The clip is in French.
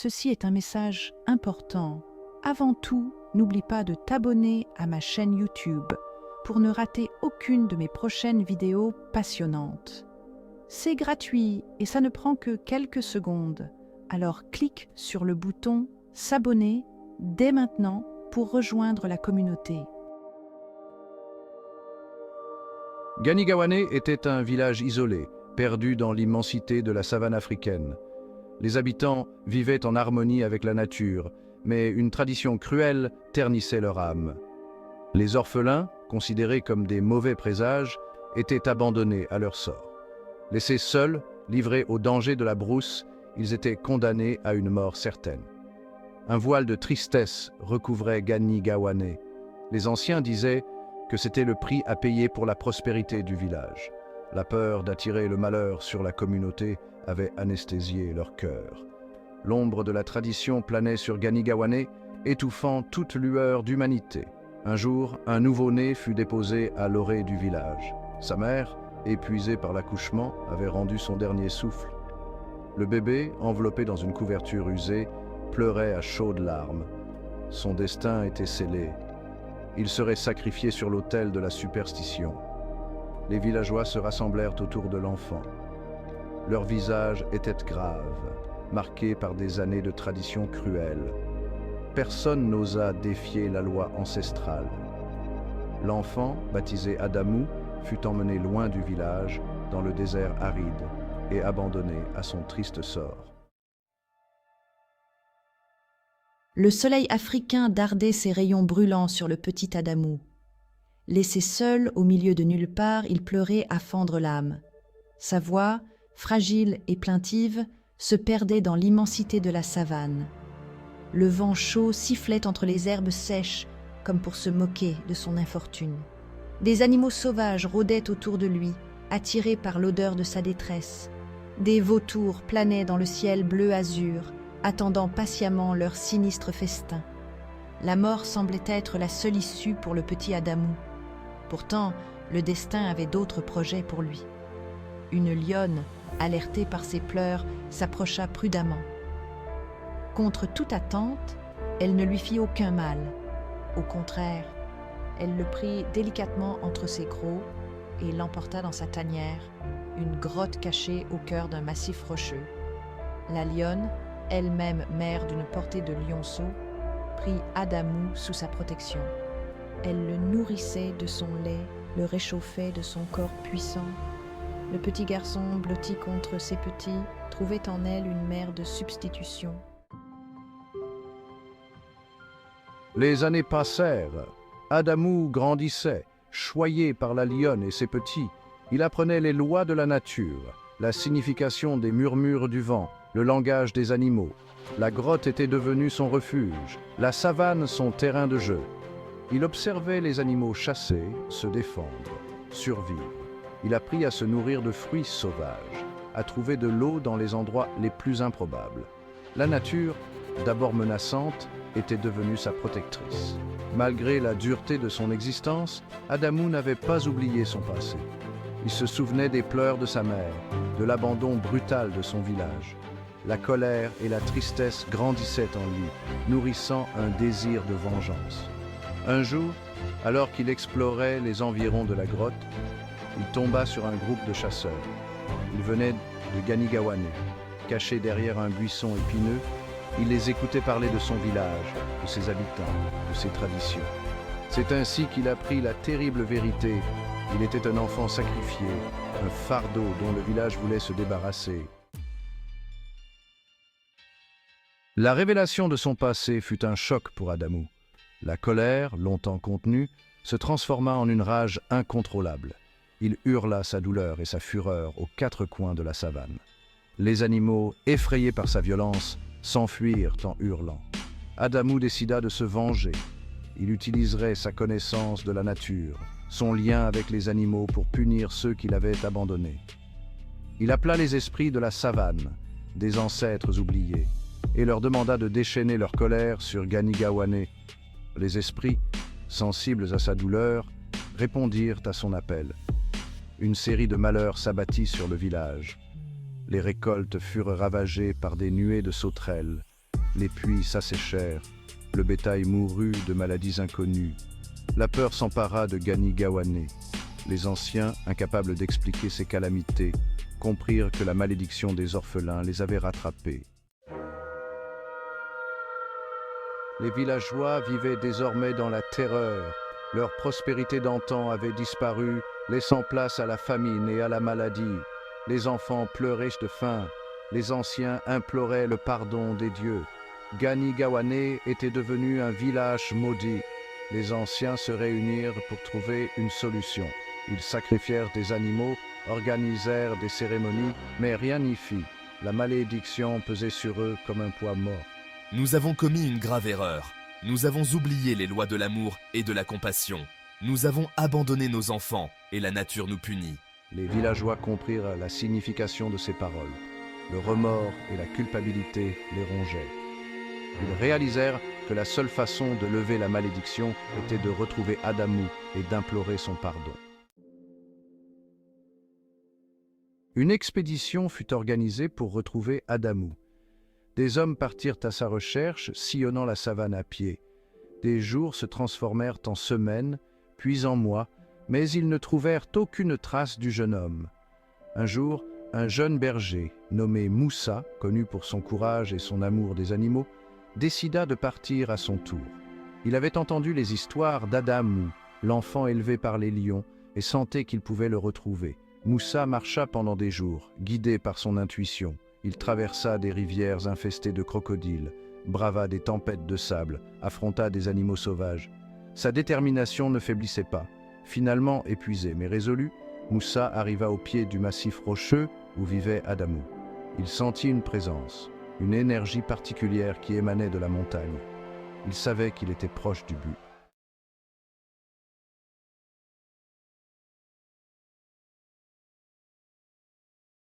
ceci est un message important. Avant tout, n'oublie pas de t'abonner à ma chaîne YouTube pour ne rater aucune de mes prochaines vidéos passionnantes. C'est gratuit et ça ne prend que quelques secondes. Alors clique sur le bouton « S'abonner » dès maintenant pour rejoindre la communauté. Ganigawane était un village isolé, perdu dans l'immensité de la savane africaine. Les habitants vivaient en harmonie avec la nature, mais une tradition cruelle ternissait leur âme. Les orphelins, considérés comme des mauvais présages, étaient abandonnés à leur sort. Laissés seuls, livrés aux dangers de la brousse, ils étaient condamnés à une mort certaine. Un voile de tristesse recouvrait Ganigawane. Les anciens disaient que c'était le prix à payer pour la prospérité du village. La peur d'attirer le malheur sur la communauté avait anesthésié leur cœur. L'ombre de la tradition planait sur Ganigawane, étouffant toute lueur d'humanité. Un jour, un nouveau-né fut déposé à l'orée du village. Sa mère, épuisée par l'accouchement, avait rendu son dernier souffle. Le bébé, enveloppé dans une couverture usée, pleurait à chaudes larmes. Son destin était scellé. Il serait sacrifié sur l'autel de la superstition. Les villageois se rassemblèrent autour de l'enfant. Leurs visages étaient graves, marqués par des années de traditions cruelles. Personne n'osa défier la loi ancestrale. L'enfant, baptisé Adamou, fut emmené loin du village, dans le désert aride, et abandonné à son triste sort. Le soleil africain dardait ses rayons brûlants sur le petit Adamou. Laissé seul au milieu de nulle part, il pleurait à fendre l'âme. Sa voix, fragile et plaintive, se perdait dans l'immensité de la savane. Le vent chaud sifflait entre les herbes sèches, comme pour se moquer de son infortune. Des animaux sauvages rôdaient autour de lui, attirés par l'odeur de sa détresse. Des vautours planaient dans le ciel bleu azur, attendant patiemment leur sinistre festin. La mort semblait être la seule issue pour le petit Adamou. Pourtant, le destin avait d'autres projets pour lui. Une lionne, alertée par ses pleurs, s'approcha prudemment. Contre toute attente, elle ne lui fit aucun mal. Au contraire, elle le prit délicatement entre ses crocs et l'emporta dans sa tanière, une grotte cachée au cœur d'un massif rocheux. La lionne, elle-même mère d'une portée de lionceaux, prit Adamou sous sa protection. Elle le nourrissait de son lait, le réchauffait de son corps puissant. Le petit garçon, blotti contre ses petits, trouvait en elle une mère de substitution. Les années passèrent. Adamou grandissait, choyé par la lionne et ses petits. Il apprenait les lois de la nature, la signification des murmures du vent, le langage des animaux. La grotte était devenue son refuge, la savane son terrain de jeu. Il observait les animaux chasser, se défendre, survivre. Il apprit à se nourrir de fruits sauvages, à trouver de l'eau dans les endroits les plus improbables. La nature, d'abord menaçante, était devenue sa protectrice. Malgré la dureté de son existence, Adamou n'avait pas oublié son passé. Il se souvenait des pleurs de sa mère, de l'abandon brutal de son village. La colère et la tristesse grandissaient en lui, nourrissant un désir de vengeance. Un jour, alors qu'il explorait les environs de la grotte, il tomba sur un groupe de chasseurs. Ils venaient de Ganigawane. Caché derrière un buisson épineux, il les écoutait parler de son village, de ses habitants, de ses traditions. C'est ainsi qu'il apprit la terrible vérité. Il était un enfant sacrifié, un fardeau dont le village voulait se débarrasser. La révélation de son passé fut un choc pour Adamou. La colère, longtemps contenue, se transforma en une rage incontrôlable. Il hurla sa douleur et sa fureur aux quatre coins de la savane. Les animaux, effrayés par sa violence, s'enfuirent en hurlant. Adamou décida de se venger. Il utiliserait sa connaissance de la nature, son lien avec les animaux pour punir ceux qui l'avaient abandonné. Il appela les esprits de la savane, des ancêtres oubliés, et leur demanda de déchaîner leur colère sur Ganigawane. Les esprits, sensibles à sa douleur, répondirent à son appel. Une série de malheurs s'abattit sur le village. Les récoltes furent ravagées par des nuées de sauterelles. Les puits s'asséchèrent. Le bétail mourut de maladies inconnues. La peur s'empara de Gani-Gawane. Les anciens, incapables d'expliquer ces calamités, comprirent que la malédiction des orphelins les avait rattrapés. Les villageois vivaient désormais dans la terreur. Leur prospérité d'antan avait disparu, laissant place à la famine et à la maladie. Les enfants pleuraient de faim. Les anciens imploraient le pardon des dieux. Gani-Gawane était devenu un village maudit. Les anciens se réunirent pour trouver une solution. Ils sacrifièrent des animaux, organisèrent des cérémonies, mais rien n'y fit. La malédiction pesait sur eux comme un poids mort. Nous avons commis une grave erreur. Nous avons oublié les lois de l'amour et de la compassion. Nous avons abandonné nos enfants et la nature nous punit. Les villageois comprirent la signification de ces paroles. Le remords et la culpabilité les rongeaient. Ils réalisèrent que la seule façon de lever la malédiction était de retrouver Adamou et d'implorer son pardon. Une expédition fut organisée pour retrouver Adamou. Des hommes partirent à sa recherche, sillonnant la savane à pied. Des jours se transformèrent en semaines, puis en mois, mais ils ne trouvèrent aucune trace du jeune homme. Un jour, un jeune berger, nommé Moussa, connu pour son courage et son amour des animaux, décida de partir à son tour. Il avait entendu les histoires d'Adamou, l'enfant élevé par les lions, et sentait qu'il pouvait le retrouver. Moussa marcha pendant des jours, guidé par son intuition. Il traversa des rivières infestées de crocodiles, brava des tempêtes de sable, affronta des animaux sauvages. Sa détermination ne faiblissait pas. Finalement épuisé mais résolu, Moussa arriva au pied du massif rocheux où vivait Adamou. Il sentit une présence, une énergie particulière qui émanait de la montagne. Il savait qu'il était proche du but.